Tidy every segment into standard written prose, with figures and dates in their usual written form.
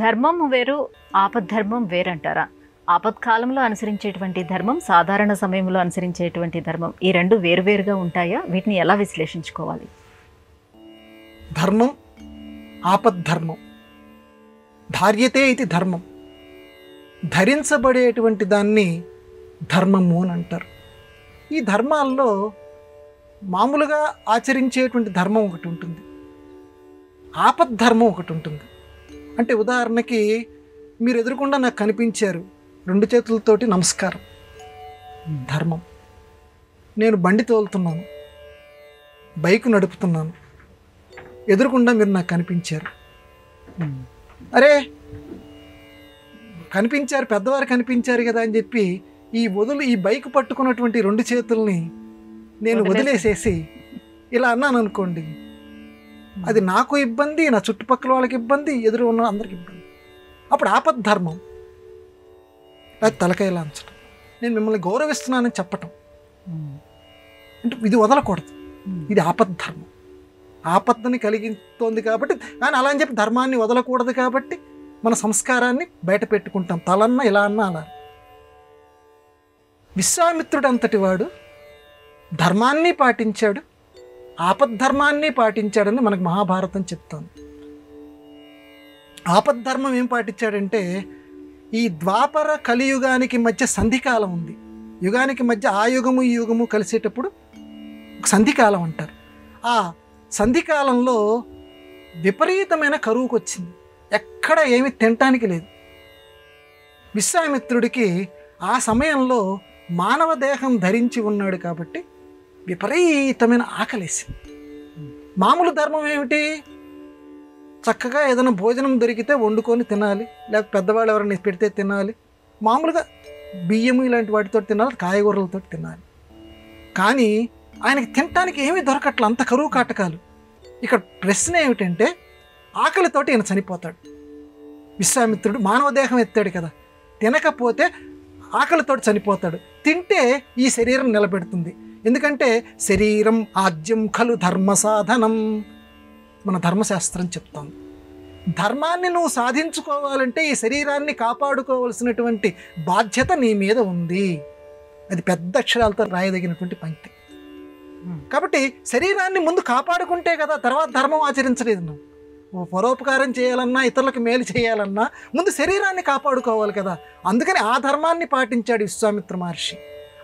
ధర్మం వేరు, ఆపద్ధర్మం వేరంటారా? ఆపత్కాలంలో అనుసరించేటువంటి ధర్మం, సాధారణ సమయంలో అనుసరించేటువంటి ధర్మం, ఈ రెండు వేరువేరుగా ఉంటాయా? వీటిని ఎలా విశ్లేషించుకోవాలి? ధర్మం, ఆపద్ధర్మం. ధార్యతే ఇది ధర్మం. ధరించబడేటువంటి దాన్ని ధర్మము అని అంటారు. ఈ ధర్మాల్లో మామూలుగా ఆచరించేటువంటి ధర్మం ఒకటి ఉంటుంది, ఆపద్ధర్మం ఒకటి ఉంటుంది. అంటే ఉదాహరణకి మీరు ఎదురుకుండా నాకు కనిపించారు, 2 చేతులతోటి నమస్కారం, ధర్మం. నేను బండి తోలుతున్నాను, బైక్ నడుపుతున్నాను, ఎదురుకుండా మీరు నాకు కనిపించారు. అరే కనిపించారు, పెద్దవారు కనిపించారు కదా అని చెప్పి ఈ బైక్ పట్టుకున్నటువంటి 2 చేతుల్ని నేను వదిలేసేసి ఇలా అన్నాను అనుకోండి, అది నాకు ఇబ్బంది, నా చుట్టుపక్కల వాళ్ళకి ఇబ్బంది, ఎదురు ఉన్న అందరికి ఇబ్బంది. అప్పుడు ఆపద్ధర్మం. అది తలకాయలా అంచడం, నేను మిమ్మల్ని గౌరవిస్తున్నానని చెప్పటం, అంటే ఇది వదలకూడదు. ఇది ఆపద్ధర్మం. ఆపద్దని కలిగిస్తోంది కాబట్టి, కానీ అలా అని చెప్పి ధర్మాన్ని వదలకూడదు కాబట్టి మన సంస్కారాన్ని బయట పెట్టుకుంటాం. తలన్నా ఇలా అన్నా అలా. విశ్వామిత్రుడు అంతటి వాడు ధర్మాన్ని పాటించాడు, ఆపద్ధర్మాన్ని పాటించాడని మనకు మహాభారతం చెప్తోంది. ఆపద్ధర్మం ఏం పాటించాడంటే, ఈ ద్వాపర కలియుగానికి మధ్య సంధికాలం ఉంది. యుగానికి మధ్య ఆ యుగము ఈ యుగము కలిసేటప్పుడు ఒక సంధికాలం అంటారు. ఆ సంధికాలంలో విపరీతమైన కరువుకు వచ్చింది, ఎక్కడ ఏమి తినటానికి లేదు. విశ్వామిత్రుడికి ఆ సమయంలో మానవ దేహం ధరించి ఉన్నాడు కాబట్టి విపరీతమైన ఆకలేసింది. మామూలు ధర్మం ఏమిటి? చక్కగా ఏదైనా భోజనం దొరికితే వండుకొని తినాలి, లేకపోతే పెద్దవాళ్ళు ఎవరైనా పెడితే తినాలి, మామూలుగా బియ్యము ఇలాంటి వాటితో తినాలి, కాయగూరలతో తినాలి. కానీ ఆయనకి తినటానికి ఏమీ దొరకట్ల, అంత కరువు కాటకాలు. ఇక్కడ ప్రశ్న ఏమిటంటే, ఆకలితోటి ఈయన చనిపోతాడు. విశ్వామిత్రుడు మానవ దేహం ఎత్తాడు కదా, తినకపోతే ఆకలితోటి చనిపోతాడు. తింటే ఈ శరీరం నిలబెడుతుంది. ఎందుకంటే శరీరం ఆజ్యం ఖలు ధర్మ సాధనం, మన ధర్మశాస్త్రం చెప్తాం. ధర్మాన్ని నువ్వు సాధించుకోవాలంటే ఈ శరీరాన్ని కాపాడుకోవాల్సినటువంటి బాధ్యత నీ మీద ఉంది. అది పెద్ద అక్షరాలతో రాయదగినటువంటి పంక్తి. కాబట్టి శరీరాన్ని ముందు కాపాడుకుంటే కదా తర్వాత ధర్మం ఆచరించలేదు. నువ్వు పరోపకారం చేయాలన్నా, ఇతరులకు మేలు చేయాలన్నా ముందు శరీరాన్ని కాపాడుకోవాలి కదా. అందుకని ఆ ధర్మాన్ని పాటించాడు విశ్వామిత్ర మహర్షి.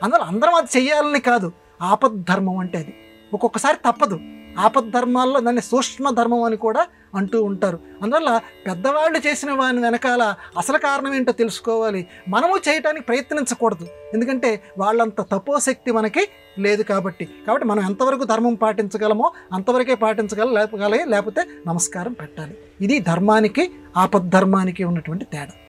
అందువల్ల అందరం అది చెయ్యాలని కాదు, ఆపద్ధర్మం అంటే అది ఒక్కొక్కసారి తప్పదు. ఆపద్ధర్మాల్లో దాన్ని సూక్ష్మ ధర్మం అని కూడా అంటూ ఉంటారు. అందువల్ల పెద్దవాళ్ళు చేసిన వాని వెనకాల అసలు కారణం ఏంటో తెలుసుకోవాలి. మనము చేయటానికి ప్రయత్నించకూడదు, ఎందుకంటే వాళ్ళంత తపోశక్తి మనకి లేదు కాబట్టి. మనం ఎంతవరకు ధర్మం పాటించగలమో అంతవరకే పాటించగల, లేకపోతే నమస్కారం పెట్టాలి. ఇది ధర్మానికి ఆపద్ధర్మానికి ఉన్నటువంటి తేడా.